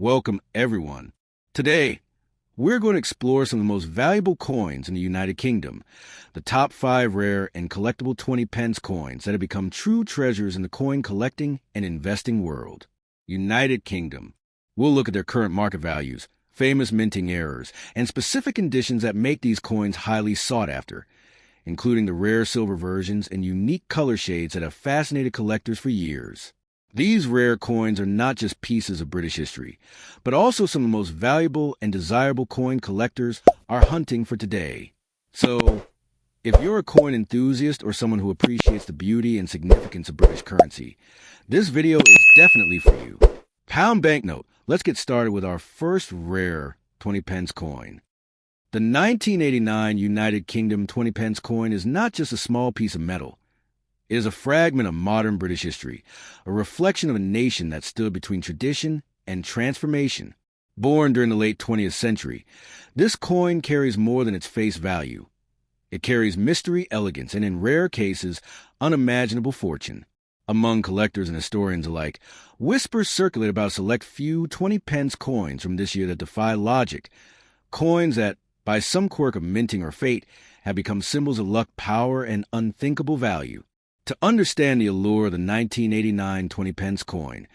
Welcome, everyone. Today, we're going to explore some of the most valuable coins in the United Kingdom, the top 5 rare and collectible 20 pence coins that have become true treasures in the coin collecting and investing world. United Kingdom. We'll look at their current market values, famous minting errors, and specific conditions that make these coins highly sought after, including the rare silver versions and unique color shades that have fascinated collectors for years. These rare coins are not just pieces of British history, but also some of the most valuable and desirable coin collectors are hunting for today. So, if you're a coin enthusiast or someone who appreciates the beauty and significance of British currency, this video is definitely for you. Pound banknote. Let's get started with our first rare 20 pence coin. The 1989 United Kingdom 20 pence coin is not just a small piece of metal. It is a fragment of modern British history, a reflection of a nation that stood between tradition and transformation. Born during the late 20th century, this coin carries more than its face value. It carries mystery, elegance, and in rare cases, unimaginable fortune. Among collectors and historians alike, whispers circulate about a select few 20 pence coins from this year that defy logic, coins that, by some quirk of minting or fate, have become symbols of luck, power, and unthinkable value. To understand the allure of the 1989 20 pence coin,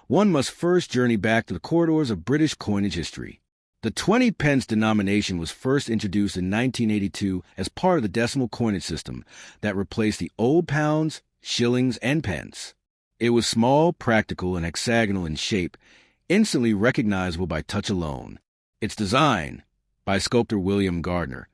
one must first journey back to the corridors of British coinage history. The 20 pence denomination was first introduced in 1982 as part of the decimal coinage system that replaced the old pounds, shillings, and pence. It was small, practical, and hexagonal in shape, instantly recognizable by touch alone. Its design, by sculptor William Gardner,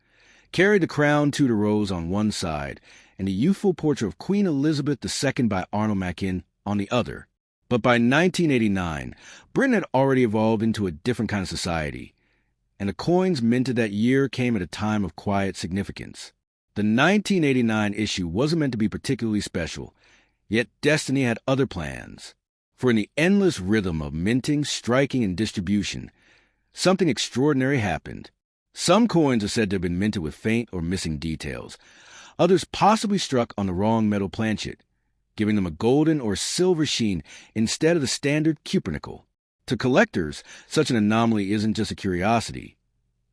carried the crowned Tudor rose on one side and the youthful portrait of Queen Elizabeth II by Arnold Machin on the other. But by 1989, Britain had already evolved into a different kind of society, and the coins minted that year came at a time of quiet significance. The 1989 issue wasn't meant to be particularly special, yet destiny had other plans. For in the endless rhythm of minting, striking, and distribution, something extraordinary happened. Some coins are said to have been minted with faint or missing details. Others possibly struck on the wrong metal planchet, giving them a golden or silver sheen instead of the standard cupronickel. To collectors, such an anomaly isn't just a curiosity.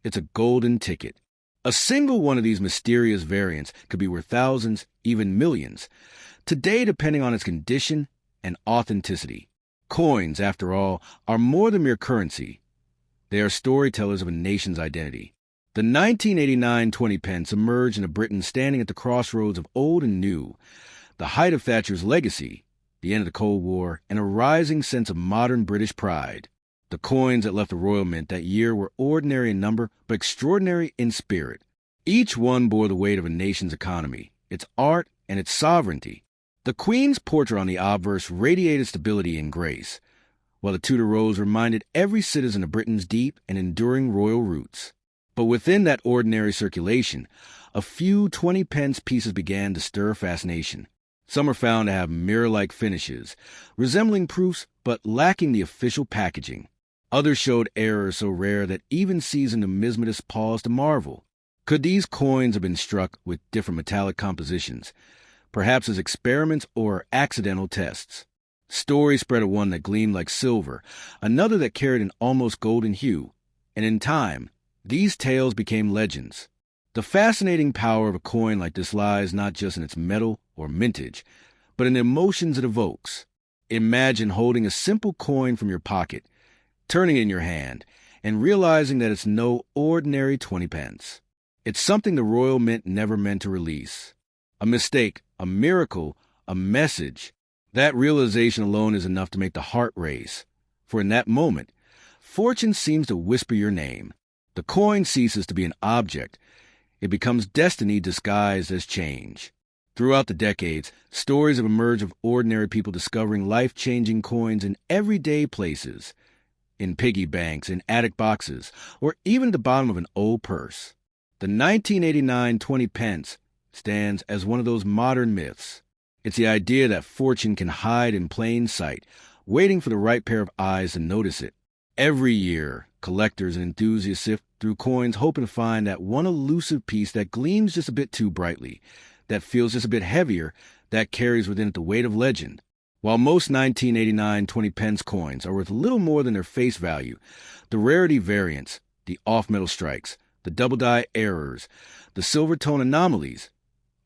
It's a golden ticket. A single one of these mysterious variants could be worth thousands, even millions, today depending on its condition and authenticity. Coins, after all, are more than mere currency. They are storytellers of a nation's identity. The 1989 20 pence emerged in a Britain standing at the crossroads of old and new, the height of Thatcher's legacy, the end of the Cold War, and a rising sense of modern British pride. The coins that left the Royal Mint that year were ordinary in number, but extraordinary in spirit. Each one bore the weight of a nation's economy, its art, and its sovereignty. The Queen's portrait on the obverse radiated stability and grace, while the Tudor rose reminded every citizen of Britain's deep and enduring royal roots. But within that ordinary circulation, a few 20 pence pieces began to stir fascination. Some are found to have mirror-like finishes, resembling proofs but lacking the official packaging. Others showed errors so rare that even seasoned numismatists paused to marvel. Could these coins have been struck with different metallic compositions, perhaps as experiments or accidental tests? Stories spread of one that gleamed like silver, another that carried an almost golden hue, and in time, these tales became legends. The fascinating power of a coin like this lies not just in its metal or mintage, but in the emotions it evokes. Imagine holding a simple coin from your pocket, turning it in your hand, and realizing that it's no ordinary 20 pence. It's something the Royal Mint never meant to release. A mistake, a miracle, a message. That realization alone is enough to make the heart race. For in that moment, fortune seems to whisper your name. The coin ceases to be an object. It becomes destiny disguised as change. Throughout the decades, stories have emerged of ordinary people discovering life-changing coins in everyday places, in piggy banks, in attic boxes, or even at the bottom of an old purse. The 1989 20 pence stands as one of those modern myths. It's the idea that fortune can hide in plain sight, waiting for the right pair of eyes to notice it. Every year, collectors and enthusiasts sift through coins hoping to find that one elusive piece that gleams just a bit too brightly, that feels just a bit heavier, that carries within it the weight of legend. While most 1989 20 pence coins are worth little more than their face value, the rarity variants, the off-metal strikes, the double-die errors, the silver tone anomalies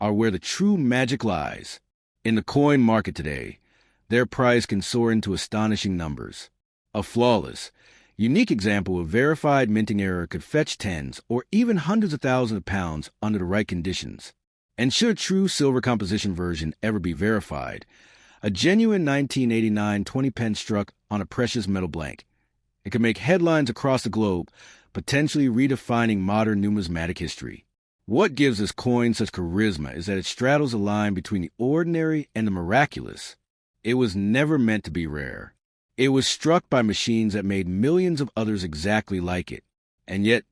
are where the true magic lies. In the coin market today, their price can soar into astonishing numbers. A flawless, unique example of verified minting error could fetch tens or even hundreds of thousands of pounds under the right conditions. And should a true silver composition version ever be verified, a genuine 1989 20 pence struck on a precious metal blank, it could make headlines across the globe, potentially redefining modern numismatic history. What gives this coin such charisma is that it straddles the line between the ordinary and the miraculous. It was never meant to be rare. It was struck by machines that made millions of others exactly like it. And yet,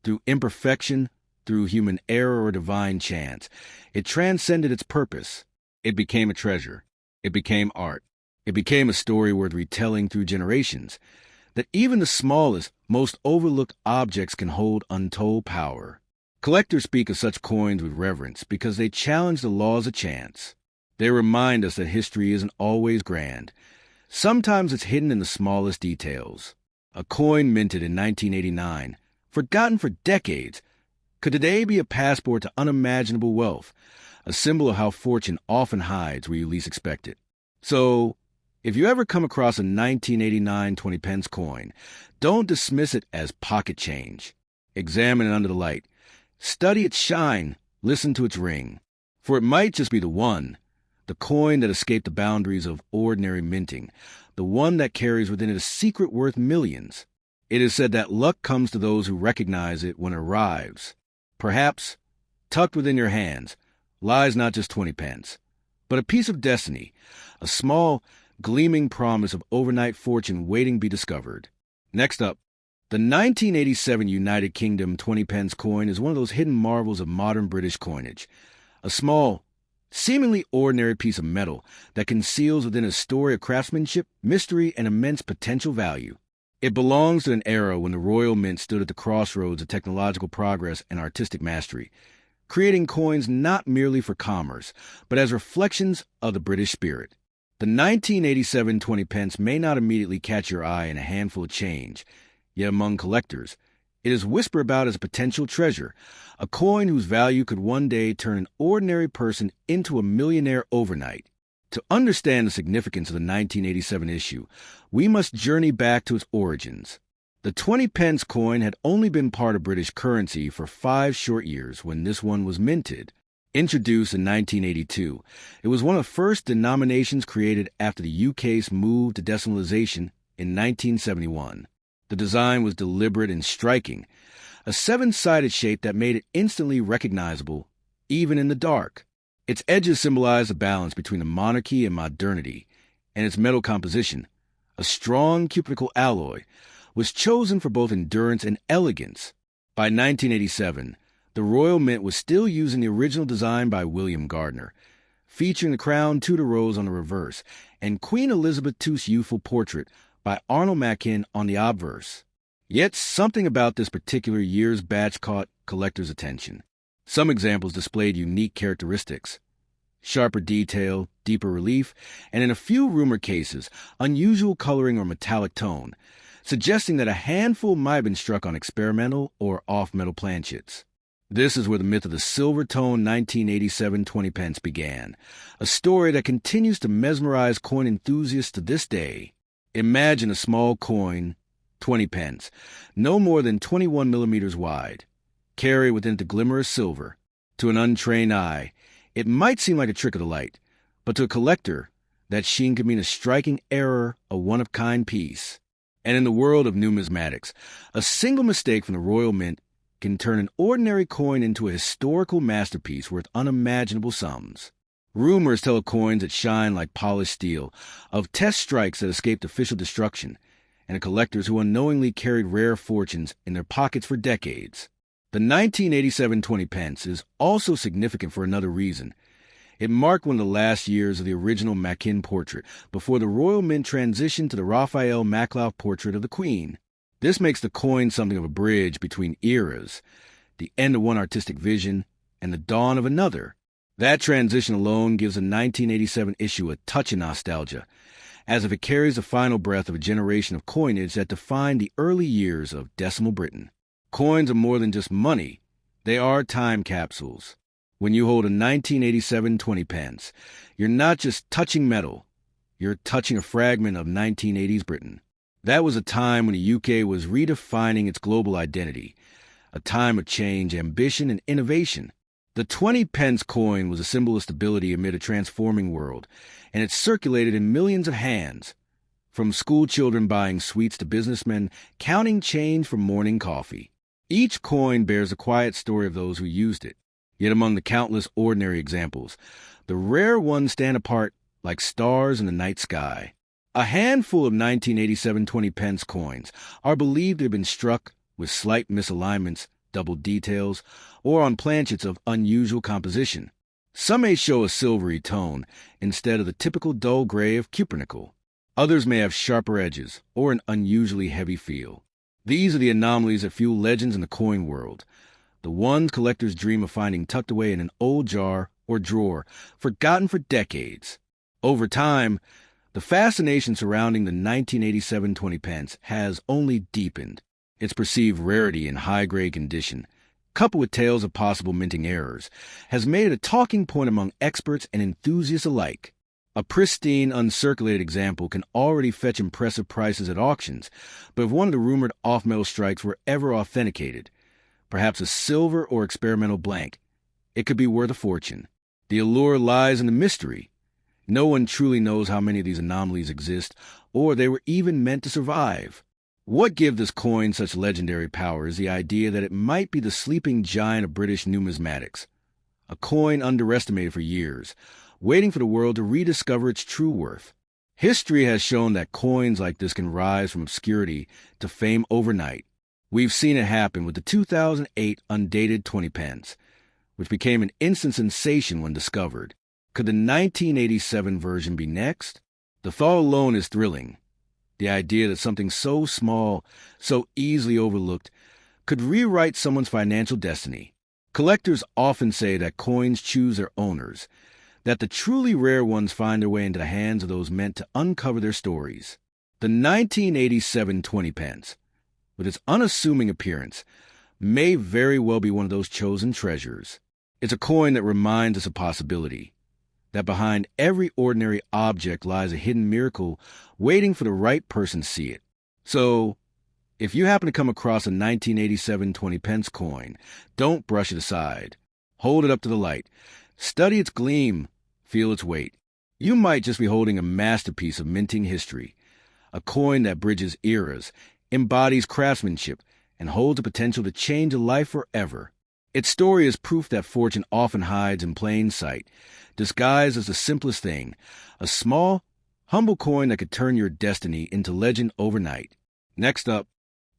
through imperfection, through human error or divine chance, it transcended its purpose. It became a treasure. It became art. It became a story worth retelling through generations. That even the smallest, most overlooked objects can hold untold power. Collectors speak of such coins with reverence because they challenge the laws of chance. They remind us that history isn't always grand. Sometimes it's hidden in the smallest details. A coin minted in 1989, forgotten for decades, could today be a passport to unimaginable wealth, a symbol of how fortune often hides where you least expect it. So, if you ever come across a 1989 20 pence coin, don't dismiss it as pocket change. Examine it under the light. Study its shine, listen to its ring. For it might just be the coin that escaped the boundaries of ordinary minting, the one that carries within it a secret worth millions. It is said that luck comes to those who recognize it when it arrives. Perhaps, tucked within your hands, lies not just 20 pence, but a piece of destiny, a small, gleaming promise of overnight fortune waiting to be discovered. Next up, the 1987 United Kingdom 20 pence coin is one of those hidden marvels of modern British coinage. A small, seemingly ordinary piece of metal that conceals within a story of craftsmanship, mystery, and immense potential value. It belongs to an era when the Royal Mint stood at the crossroads of technological progress and artistic mastery, creating coins not merely for commerce, but as reflections of the British spirit. The 1987 20 pence may not immediately catch your eye in a handful of change, yet among collectors, it is whispered about as a potential treasure, a coin whose value could one day turn an ordinary person into a millionaire overnight. To understand the significance of the 1987 issue, we must journey back to its origins. The 20 pence coin had only been part of British currency for 5 short years when this one was minted. Introduced in 1982, it was one of the first denominations created after the UK's move to decimalization in 1971. The design was deliberate and striking, a 7-sided shape that made it instantly recognizable, even in the dark. Its edges symbolize a balance between the monarchy and modernity, and its metal composition, a strong cuprical alloy, was chosen for both endurance and elegance. By 1987, the Royal Mint was still using the original design by William Gardner, featuring the crown Tudor rose on the reverse and Queen Elizabeth II's youthful portrait by Arnold Mackin on the obverse. Yet something about this particular year's batch caught collectors' attention. Some examples displayed unique characteristics: sharper detail, deeper relief, and in a few rumor cases, unusual coloring or metallic tone, suggesting that a handful might have been struck on experimental or off-metal planchets. This is where the myth of the silver-tone 1987 20 pence began, a story that continues to mesmerize coin enthusiasts to this day. Imagine a small coin, 20 pence, no more than 21 millimeters wide, carried within the glimmer of silver. To an untrained eye, it might seem like a trick of the light, but to a collector, that sheen could mean a striking error, a one-of-kind piece. And in the world of numismatics, a single mistake from the Royal Mint can turn an ordinary coin into a historical masterpiece worth unimaginable sums. Rumors tell of coins that shine like polished steel, of test strikes that escaped official destruction, and of collectors who unknowingly carried rare fortunes in their pockets for decades. The 1987 20 pence is also significant for another reason. It marked one of the last years of the original Mackin portrait before the Royal Mint transitioned to the Raphael Maklauf portrait of the Queen. This makes the coin something of a bridge between eras, the end of one artistic vision and the dawn of another. That transition alone gives a 1987 issue a touch of nostalgia, as if it carries the final breath of a generation of coinage that defined the early years of decimal Britain. Coins are more than just money. They are time capsules. When you hold a 1987 20 pence, you're not just touching metal, you're touching a fragment of 1980s Britain. That was a time when the UK was redefining its global identity, a time of change, ambition, and innovation. The 20 pence coin was a symbol of stability amid a transforming world, and it circulated in millions of hands, from school children buying sweets to businessmen counting change for morning coffee. Each coin bears a quiet story of those who used it. Yet among the countless ordinary examples, the rare ones stand apart like stars in the night sky. A handful of 1987 20 pence coins are believed to have been struck with slight misalignments, double details, or on planchets of unusual composition. Some may show a silvery tone instead of the typical dull gray of cupronickel. Others may have sharper edges or an unusually heavy feel. These are the anomalies that fuel legends in the coin world, the ones collectors dream of finding tucked away in an old jar or drawer, forgotten for decades. Over time, the fascination surrounding the 1987 20 pence has only deepened. Its perceived rarity and high-grade condition, coupled with tales of possible minting errors, has made it a talking point among experts and enthusiasts alike. A pristine, uncirculated example can already fetch impressive prices at auctions, but if one of the rumored off-metal strikes were ever authenticated, perhaps a silver or experimental blank, it could be worth a fortune. The allure lies in the mystery. No one truly knows how many of these anomalies exist, or they were even meant to survive. What gives this coin such legendary power is the idea that it might be the sleeping giant of British numismatics, a coin underestimated for years, waiting for the world to rediscover its true worth. History has shown that coins like this can rise from obscurity to fame overnight. We've seen it happen with the 2008 undated 20 pence, which became an instant sensation when discovered. Could the 1987 version be next? The thought alone is thrilling. The idea that something so small, so easily overlooked, could rewrite someone's financial destiny. Collectors often say that coins choose their owners, that the truly rare ones find their way into the hands of those meant to uncover their stories. The 1987 20 pence, with its unassuming appearance, may very well be one of those chosen treasures. It's a coin that reminds us of possibility, that behind every ordinary object lies a hidden miracle waiting for the right person to see it. So, if you happen to come across a 1987 20 pence coin, don't brush it aside. Hold it up to the light. Study its gleam. Feel its weight. You might just be holding a masterpiece of minting history, a coin that bridges eras, embodies craftsmanship, and holds the potential to change a life forever. Its story is proof that fortune often hides in plain sight, disguised as the simplest thing, a small, humble coin that could turn your destiny into legend overnight. Next up,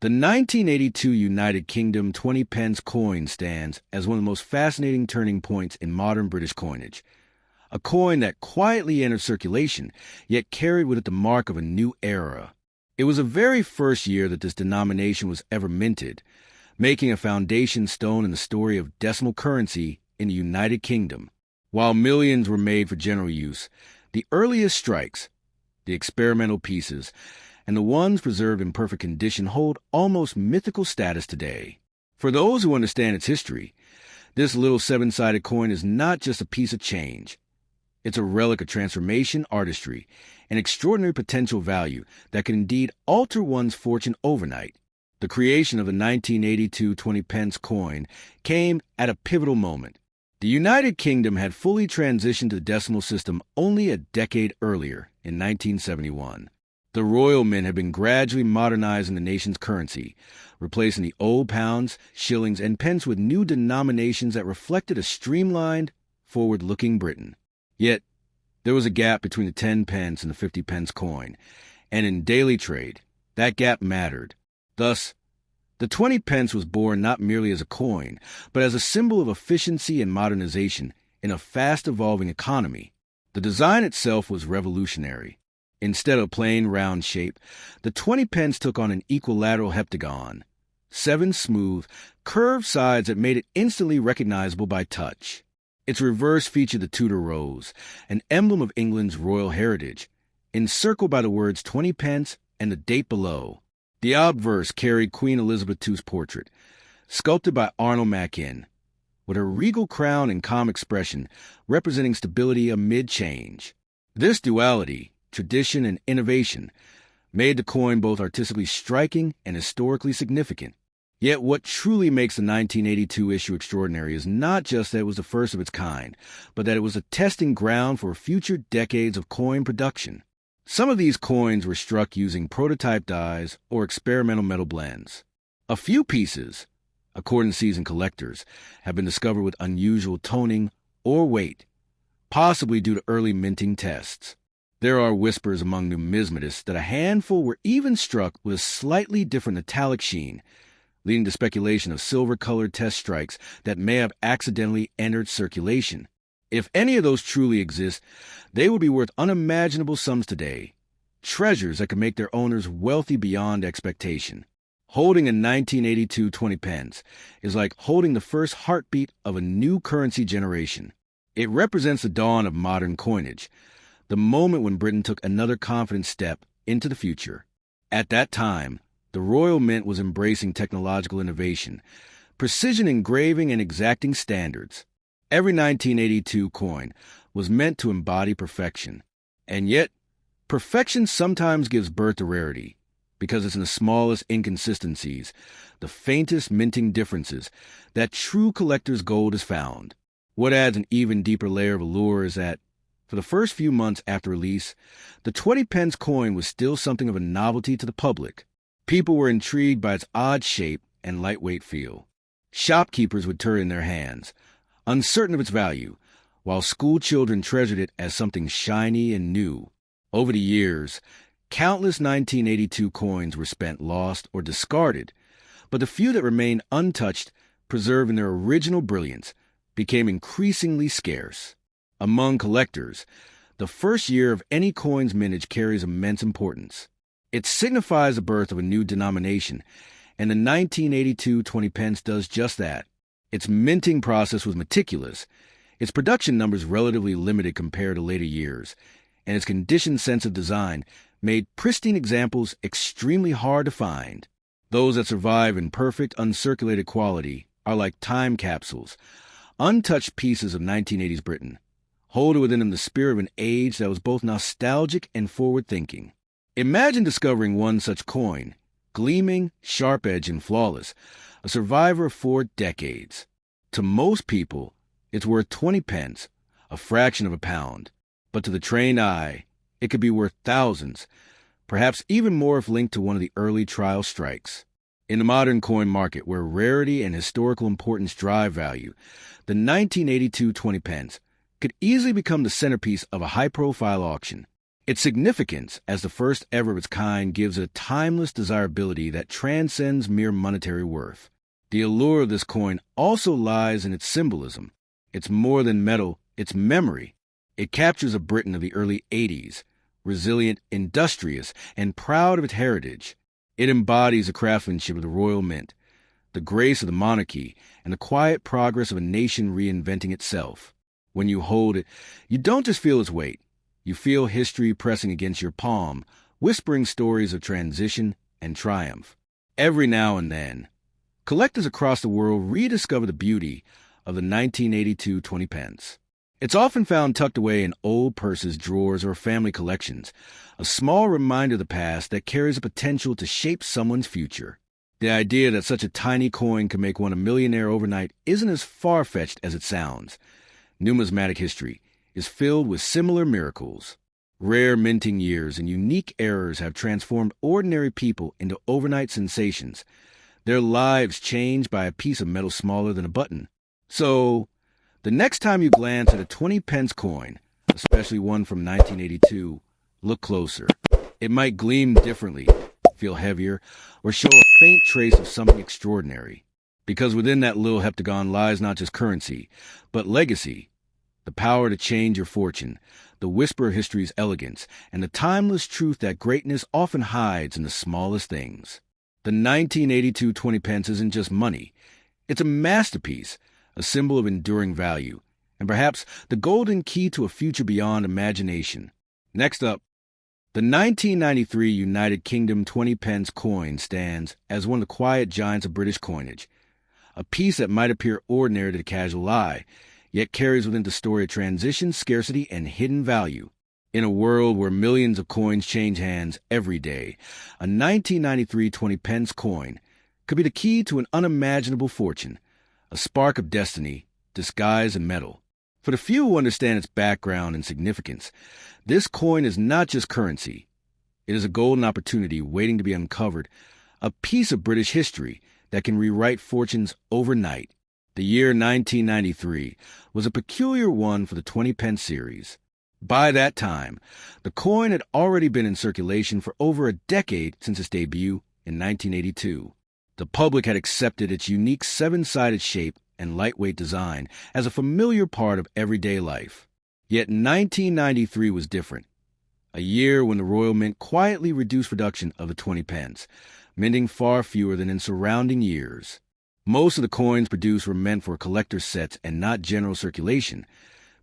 the 1982 United Kingdom 20 pence coin stands as one of the most fascinating turning points in modern British coinage. A coin that quietly entered circulation, yet carried with it the mark of a new era. It was the very first year that this denomination was ever minted, making a foundation stone in the story of decimal currency in the United Kingdom. While millions were made for general use, the earliest strikes, the experimental pieces, and the ones preserved in perfect condition hold almost mythical status today. For those who understand its history, this little seven-sided coin is not just a piece of change. It's a relic of transformation, artistry, and extraordinary potential value that can indeed alter one's fortune overnight. The creation of the 1982 20 pence coin came at a pivotal moment. The United Kingdom had fully transitioned to the decimal system only a decade earlier, in 1971. The Royal Mint had been gradually modernizing the nation's currency, replacing the old pounds, shillings, and pence with new denominations that reflected a streamlined, forward-looking Britain. Yet, there was a gap between the 10 pence and the 50 pence coin, and in daily trade, that gap mattered. Thus, the 20 pence was born not merely as a coin, but as a symbol of efficiency and modernization in a fast-evolving economy. The design itself was revolutionary. Instead of a plain round shape, the 20 pence took on an equilateral heptagon, 7 smooth, curved sides that made it instantly recognizable by touch. Its reverse featured the Tudor rose, an emblem of England's royal heritage, encircled by the words 20 pence and the date below. The obverse carried Queen Elizabeth II's portrait, sculpted by Arnold Machin, with her regal crown and calm expression representing stability amid change. This duality, tradition and innovation, made the coin both artistically striking and historically significant. Yet what truly makes the 1982 issue extraordinary is not just that it was the first of its kind, but that it was a testing ground for future decades of coin production. Some of these coins were struck using prototype dies or experimental metal blends. A few pieces, according to seasoned collectors, have been discovered with unusual toning or weight, possibly due to early minting tests. There are whispers among numismatists that a handful were even struck with a slightly different metallic sheen, leading to speculation of silver-colored test strikes that may have accidentally entered circulation. If any of those truly exist, they would be worth unimaginable sums today, treasures that could make their owners wealthy beyond expectation. Holding a 1982 20 pence is like holding the first heartbeat of a new currency generation. It represents the dawn of modern coinage, the moment when Britain took another confident step into the future. At that time, the Royal Mint was embracing technological innovation, precision engraving, and exacting standards. Every 1982 coin was meant to embody perfection. And yet, perfection sometimes gives birth to rarity, because it's in the smallest inconsistencies, the faintest minting differences, that true collector's gold is found. What adds an even deeper layer of allure is that, for the first few months after release, the 20 pence coin was still something of a novelty to the public. People were intrigued by its odd shape and lightweight feel. Shopkeepers would turn in their hands, uncertain of its value, while school children treasured it as something shiny and new. Over the years, countless 1982 coins were spent lost or discarded, but the few that remained untouched, preserved in their original brilliance, became increasingly scarce. Among collectors, the first year of any coin's mintage carries immense importance. It signifies the birth of a new denomination, and the 1982 20 pence does just that. Its minting process was meticulous, its production numbers relatively limited compared to later years, and its condition-sensitive design made pristine examples extremely hard to find. Those that survive in perfect, uncirculated quality are like time capsules, untouched pieces of 1980s Britain, holding within them the spirit of an age that was both nostalgic and forward-thinking. Imagine discovering one such coin, gleaming, sharp-edged, and flawless, a survivor of 4 decades. To most people, it's worth 20 pence, a fraction of a pound. But to the trained eye, it could be worth thousands, perhaps even more if linked to one of the early trial strikes. In the modern coin market, where rarity and historical importance drive value, the 1982 20 pence could easily become the centerpiece of a high-profile auction. Its significance as the first ever of its kind gives it a timeless desirability that transcends mere monetary worth. The allure of this coin also lies in its symbolism. It's more than metal, it's memory. It captures a Britain of the early 80s, resilient, industrious, and proud of its heritage. It embodies the craftsmanship of the Royal Mint, the grace of the monarchy, and the quiet progress of a nation reinventing itself. When you hold it, you don't just feel its weight. You feel history pressing against your palm, whispering stories of transition and triumph. Every now and then, collectors across the world rediscover the beauty of the 1982 20 pence. It's often found tucked away in old purses, drawers, or family collections, a small reminder of the past that carries the potential to shape someone's future. The idea that such a tiny coin can make one a millionaire overnight isn't as far-fetched as it sounds. Numismatic history is filled with similar miracles. Rare minting years and unique errors have transformed ordinary people into overnight sensations, their lives changed by a piece of metal smaller than a button. So, the next time you glance at a 20 pence coin, especially one from 1982, look closer. It might gleam differently, feel heavier, or show a faint trace of something extraordinary. Because within that little heptagon lies not just currency, but legacy, the power to change your fortune, the whisper of history's elegance, and the timeless truth that greatness often hides in the smallest things. The 1982 20 pence isn't just money. It's a masterpiece, a symbol of enduring value, and perhaps the golden key to a future beyond imagination. Next up, the 1993 United Kingdom 20 pence coin stands as one of the quiet giants of British coinage, a piece that might appear ordinary to the casual eye, yet carries within the story a transition, scarcity, and hidden value. In a world where millions of coins change hands every day, a 1993 20 pence coin could be the key to an unimaginable fortune, a spark of destiny disguised in metal. For the few who understand its background and significance, this coin is not just currency. It is a golden opportunity waiting to be uncovered, a piece of British history that can rewrite fortunes overnight. The year 1993 was a peculiar one for the 20 pence series. By that time, the coin had already been in circulation for over a decade since its debut in 1982. The public had accepted its unique seven-sided shape and lightweight design as a familiar part of everyday life. Yet 1993 was different, a year when the Royal Mint quietly reduced production of the 20 pence, minting far fewer than in surrounding years. Most of the coins produced were meant for collector's sets and not general circulation,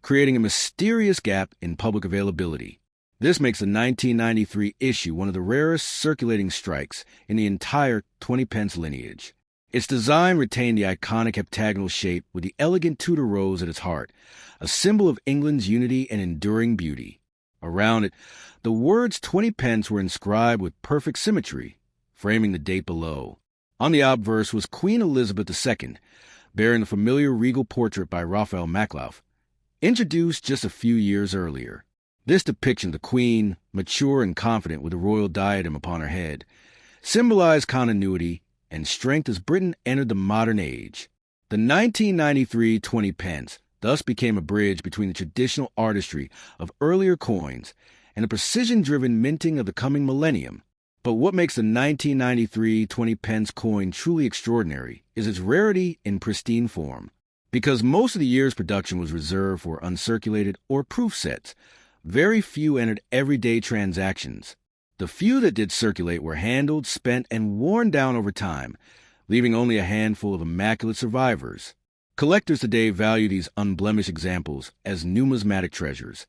creating a mysterious gap in public availability. This makes the 1993 issue one of the rarest circulating strikes in the entire 20 pence lineage. Its design retained the iconic heptagonal shape with the elegant Tudor rose at its heart, a symbol of England's unity and enduring beauty. Around it, the words 20 pence were inscribed with perfect symmetry, framing the date below. On the obverse was Queen Elizabeth II, bearing the familiar regal portrait by Raphael Maklauf, introduced just a few years earlier. This depiction of the Queen, mature and confident with the royal diadem upon her head, symbolized continuity and strength as Britain entered the modern age. The 1993 20 pence thus became a bridge between the traditional artistry of earlier coins and the precision-driven minting of the coming millennium. But what makes the 1993 20 pence coin truly extraordinary is its rarity in pristine form. Because most of the year's production was reserved for uncirculated or proof sets, very few entered everyday transactions. The few that did circulate were handled, spent, and worn down over time, leaving only a handful of immaculate survivors. Collectors today value these unblemished examples as numismatic treasures,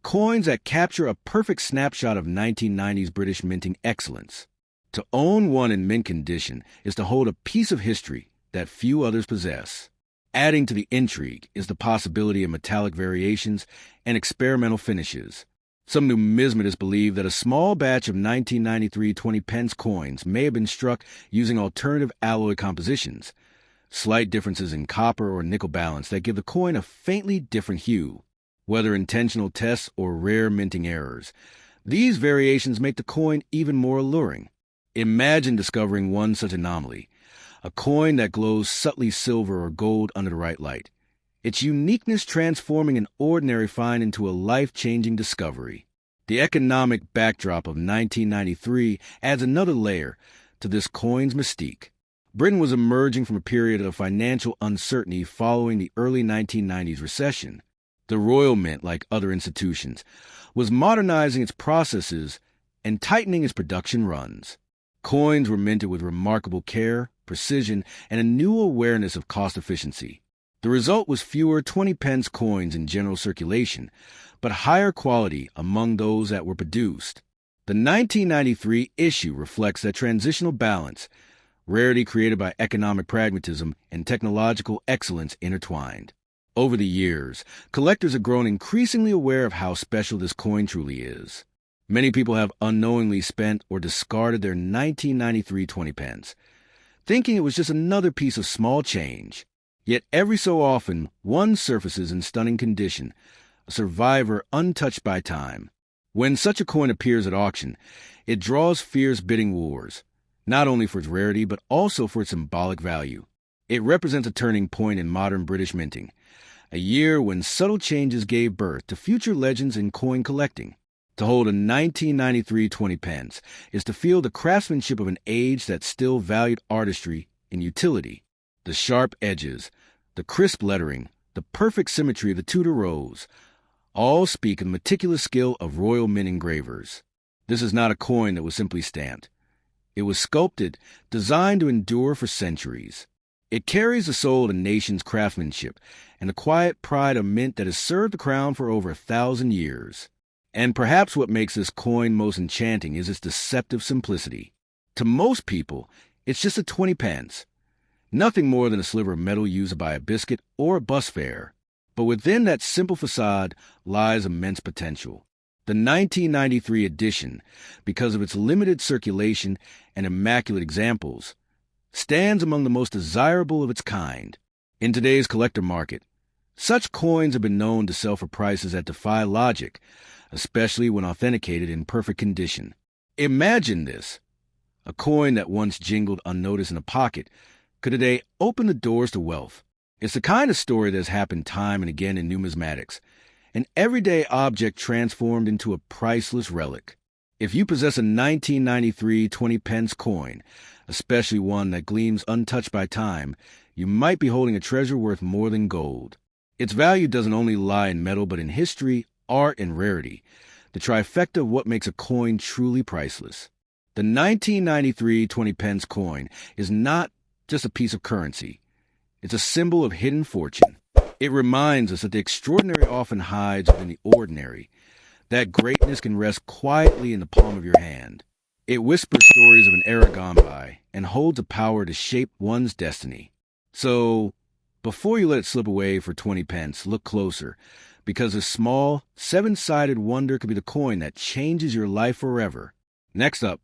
coins that capture a perfect snapshot of 1990s British minting excellence. To own one in mint condition is to hold a piece of history that few others possess. Adding to the intrigue is the possibility of metallic variations and experimental finishes. Some numismatists believe that a small batch of 1993 20 pence coins may have been struck using alternative alloy compositions, slight differences in copper or nickel balance that give the coin a faintly different hue. Whether intentional tests or rare minting errors, these variations make the coin even more alluring. Imagine discovering one such anomaly, a coin that glows subtly silver or gold under the right light, its uniqueness transforming an ordinary find into a life-changing discovery. The economic backdrop of 1993 adds another layer to this coin's mystique. Britain was emerging from a period of financial uncertainty following the early 1990s recession. The Royal Mint, like other institutions, was modernizing its processes and tightening its production runs. Coins were minted with remarkable care, precision, and a new awareness of cost efficiency. The result was fewer 20 pence coins in general circulation, but higher quality among those that were produced. The 1993 issue reflects that transitional balance, rarity created by economic pragmatism and technological excellence intertwined. Over the years, collectors have grown increasingly aware of how special this coin truly is. Many people have unknowingly spent or discarded their 1993 20 pence, thinking it was just another piece of small change. Yet every so often, one surfaces in stunning condition, a survivor untouched by time. When such a coin appears at auction, it draws fierce bidding wars, not only for its rarity but also for its symbolic value. It represents a turning point in modern British minting, a year when subtle changes gave birth to future legends in coin collecting. To hold a 1993 20 pence is to feel the craftsmanship of an age that still valued artistry and utility. The sharp edges, the crisp lettering, the perfect symmetry of the Tudor rose, all speak of the meticulous skill of Royal Mint engravers. This is not a coin that was simply stamped. It was sculpted, designed to endure for centuries. It carries the soul of the nation's craftsmanship and the quiet pride of mint that has served the crown for over 1,000 years. And perhaps what makes this coin most enchanting is its deceptive simplicity. To most people, it's just a 20 pence, nothing more than a sliver of metal used to buy a biscuit or a bus fare. But within that simple facade lies immense potential. The 1993 edition, because of its limited circulation and immaculate examples, stands among the most desirable of its kind. In today's collector market, such coins have been known to sell for prices that defy logic, especially when authenticated in perfect condition. Imagine this. A coin that once jingled unnoticed in a pocket could today open the doors to wealth. It's the kind of story that has happened time and again in numismatics, an everyday object transformed into a priceless relic. If you possess a 1993 20 pence coin, especially one that gleams untouched by time, you might be holding a treasure worth more than gold. Its value doesn't only lie in metal but in history, art, and rarity, the trifecta of what makes a coin truly priceless. The 1993 20 pence coin is not just a piece of currency. It's a symbol of hidden fortune. It reminds us that the extraordinary often hides within the ordinary, that greatness can rest quietly in the palm of your hand. It whispers stories of an era gone by and holds a power to shape one's destiny. So, before you let it slip away for 20 pence, look closer, because this small, 7-sided wonder could be the coin that changes your life forever. Next up,